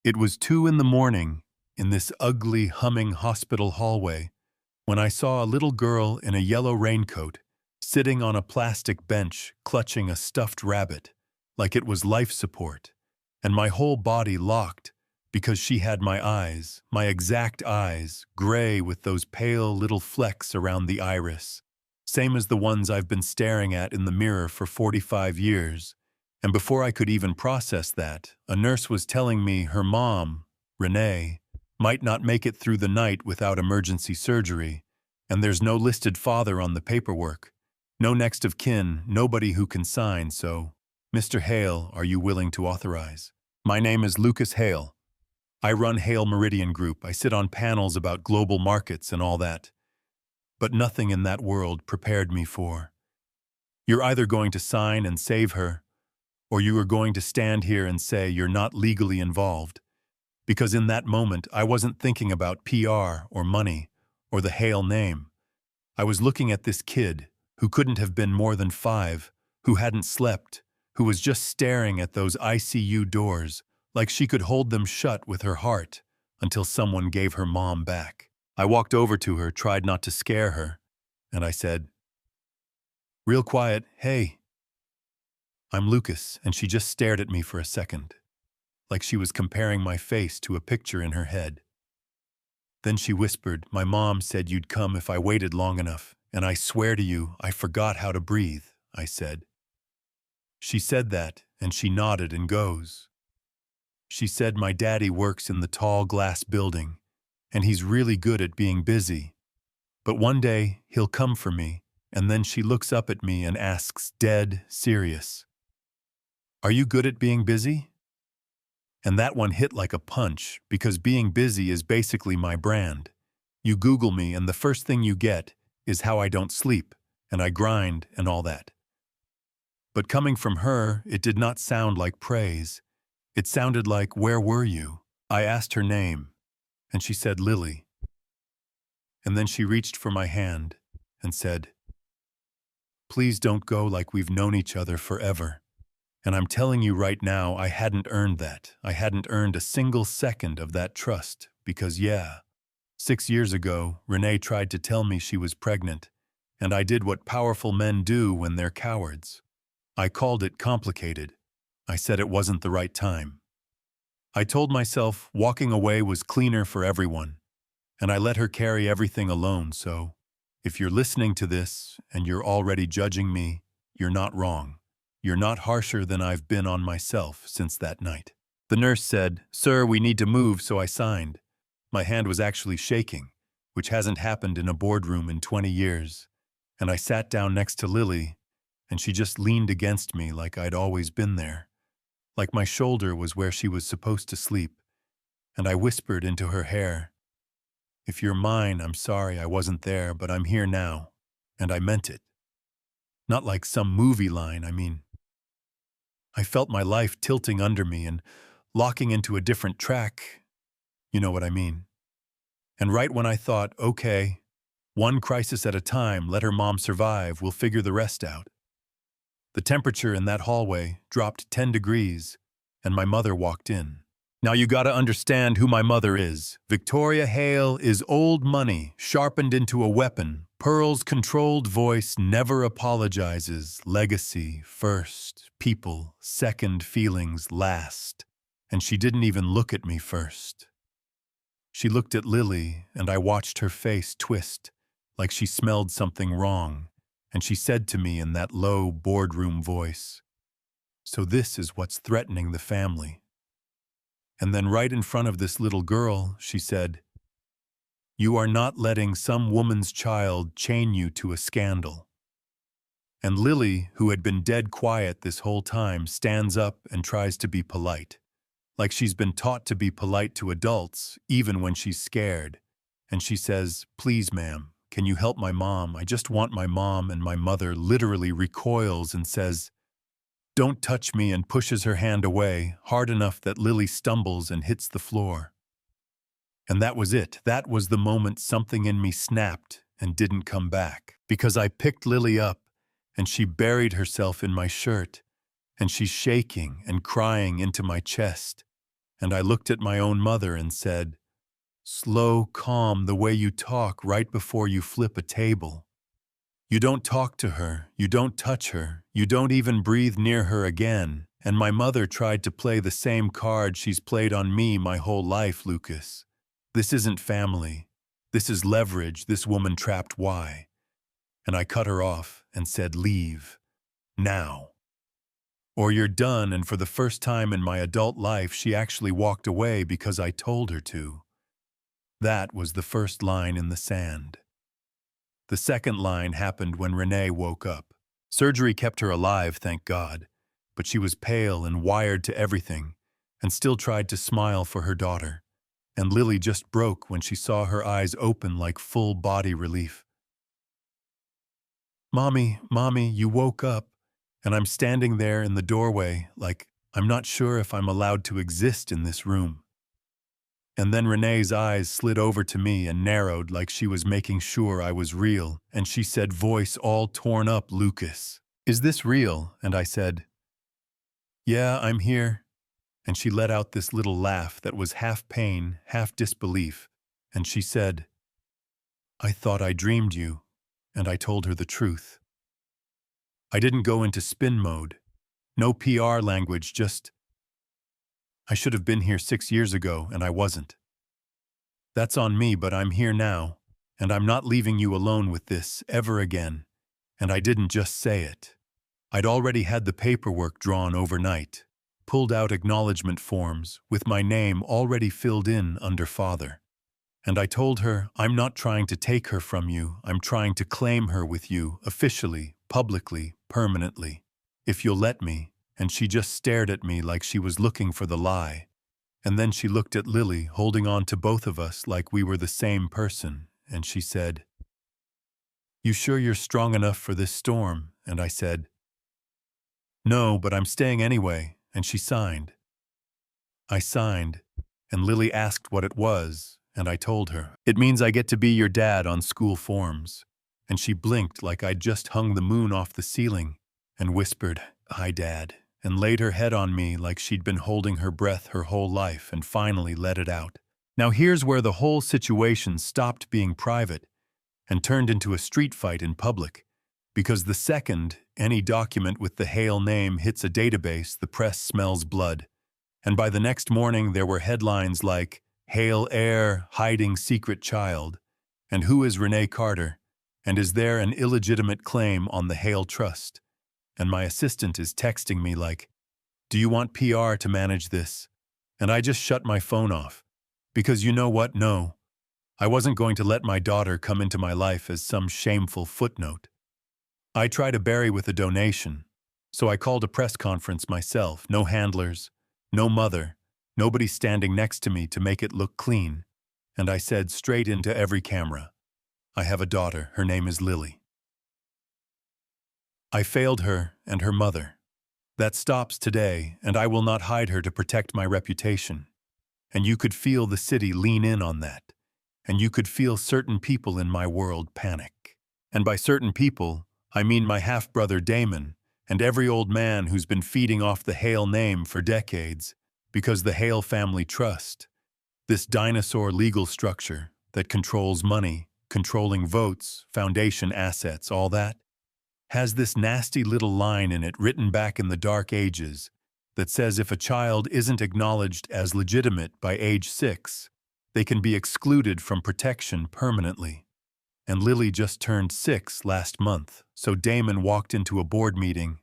It was 2 in the morning, in this ugly, humming hospital hallway, when I saw a little girl in a yellow raincoat, sitting on a plastic bench, clutching a stuffed rabbit, like it was life support, and my whole body locked, because she had my eyes, my exact eyes, gray with those pale little flecks around the iris, same as the ones I've been staring at in the mirror for 45 years. And before I could even process that, a nurse was telling me her mom, Renee, might not make it through the night without emergency surgery, and there's no listed father on the paperwork. No next of kin, nobody who can sign, so, Mr. Hale, are you willing to authorize? My name is Lucas Hale. I run Hale Meridian Group. I sit on panels about global markets and all that. But nothing in that world prepared me for. You're either going to sign and save her, or you are going to stand here and say you're not legally involved. Because in that moment, I wasn't thinking about PR or money or the Hale name. I was looking at this kid who couldn't have been more than 5, who hadn't slept, who was just staring at those ICU doors like she could hold them shut with her heart until someone gave her mom back. I walked over to her, tried not to scare her, and I said, real quiet, "Hey, I'm Lucas," and she just stared at me for a second, like she was comparing my face to a picture in her head. Then she whispered, "My mom said you'd come if I waited long enough, and I swear to you, I forgot how to breathe," I said. She said that, and she nodded and goes. She said my daddy works in the tall glass building, and he's really good at being busy. But one day, he'll come for me, and then she looks up at me and asks, dead serious, "Are you good at being busy?" And that one hit like a punch, because being busy is basically my brand. You Google me, and the first thing you get is how I don't sleep, and I grind and all that. But coming from her, it did not sound like praise. It sounded like, "Where were you?" I asked her name, and she said Lily. And then she reached for my hand and said, "Please don't go like we've known each other forever." And I'm telling you right now, I hadn't earned that. I hadn't earned a single second of that trust because, 6 years ago, Renee tried to tell me she was pregnant, and I did what powerful men do when they're cowards. I called it complicated. I said it wasn't the right time. I told myself walking away was cleaner for everyone, and I let her carry everything alone, so if you're listening to this and you're already judging me, you're not wrong. You're not harsher than I've been on myself since that night. The nurse said, "Sir, we need to move," so I signed. My hand was actually shaking, which hasn't happened in a boardroom in 20 years. And I sat down next to Lily, and she just leaned against me like I'd always been there, like my shoulder was where she was supposed to sleep. And I whispered into her hair, "If you're mine, I'm sorry I wasn't there, but I'm here now." And I meant it. Not like some movie line, I mean. I felt my life tilting under me and locking into a different track. You know what I mean. And right when I thought, okay, one crisis at a time, let her mom survive, we'll figure the rest out, the temperature in that hallway dropped 10 degrees, and my mother walked in. Now you gotta understand who my mother is. Victoria Hale is old money, sharpened into a weapon. Pearl's controlled voice never apologizes. Legacy first, people second, feelings last. And she didn't even look at me first. She looked at Lily, and I watched her face twist, like she smelled something wrong. And she said to me in that low boardroom voice, "So this is what's threatening the family." And then right in front of this little girl, she said, "You are not letting some woman's child chain you to a scandal." And Lily, who had been dead quiet this whole time, stands up and tries to be polite, like she's been taught to be polite to adults, even when she's scared. And she says, "Please, ma'am, can you help my mom? I just want my mom." And my mother literally recoils and says, "Don't touch me," and pushes her hand away, hard enough that Lily stumbles and hits the floor. And that was it. That was the moment something in me snapped and didn't come back. Because I picked Lily up, and she buried herself in my shirt, and she's shaking and crying into my chest. and I looked at my own mother and said, "Slow, calm the way you talk right before you flip a table. You don't talk to her, you don't touch her, you don't even breathe near her again." And my mother tried to play the same card she's played on me my whole life, Lucas. This isn't family. This is leverage this woman trapped why. And I cut her off and said, "Leave. Now. Or you're done." And for the first time in my adult life, she actually walked away because I told her to. That was the first line in the sand. The second line happened when Renee woke up. Surgery kept her alive, thank God, but she was pale and wired to everything, and still tried to smile for her daughter. And Lily just broke when she saw her eyes open like full body relief. Mommy, you woke up." And I'm standing there in the doorway like I'm not sure if I'm allowed to exist in this room. And then Renee's eyes slid over to me and narrowed like she was making sure I was real, and she said, voice all torn up, "Lucas, is this real?" And I said, "Yeah, I'm here." And she let out this little laugh that was half pain, half disbelief, and she said, "I thought I dreamed you." And I told her the truth. I didn't go into spin mode. No PR language, just, "I should have been here 6 years ago, and I wasn't. That's on me, but I'm here now, and I'm not leaving you alone with this ever again." And I didn't just say it. I'd already had the paperwork drawn overnight, pulled out acknowledgement forms with my name already filled in under father. And I told her, I'm not trying to take her from you, I'm trying to claim her with you, officially, publicly, permanently, if you'll let me. And she just stared at me like she was looking for the lie. And then she looked at Lily, holding on to both of us like we were the same person, and she said, "You sure you're strong enough for this storm?" And I said, "No, but I'm staying anyway." And she signed. I signed, and Lily asked what it was, and I told her, "It means I get to be your dad on school forms." And she blinked like I'd just hung the moon off the ceiling, and whispered, "Hi, Dad," and laid her head on me like she'd been holding her breath her whole life and finally let it out. Now here's where the whole situation stopped being private and turned into a street fight in public, because the second any document with the Hale name hits a database, the press smells blood. And by the next morning there were headlines like, "Hale heir hiding secret child," and "Who is Renee Carter?" and "Is there an illegitimate claim on the Hale Trust?" And my assistant is texting me like, "Do you want PR to manage this?" And I just shut my phone off. Because you know what? No. I wasn't going to let my daughter come into my life as some shameful footnote. I try to bury with a donation. So I called a press conference myself, no handlers, no mother, nobody standing next to me to make it look clean. And I said straight into every camera, I have a daughter, her name is Lily. I failed her and her mother. That stops today, and I will not hide her to protect my reputation. And you could feel the city lean in on that. And you could feel certain people in my world panic. And by certain people, I mean my half-brother Damon and every old man who's been feeding off the Hale name for decades, because the Hale family trust, this dinosaur legal structure that controls money, controlling votes, foundation assets, all that, has this nasty little line in it written back in the dark ages that says if a child isn't acknowledged as legitimate by age 6, they can be excluded from protection permanently. And Lily just turned 6 last month, so Damon walked into a board meeting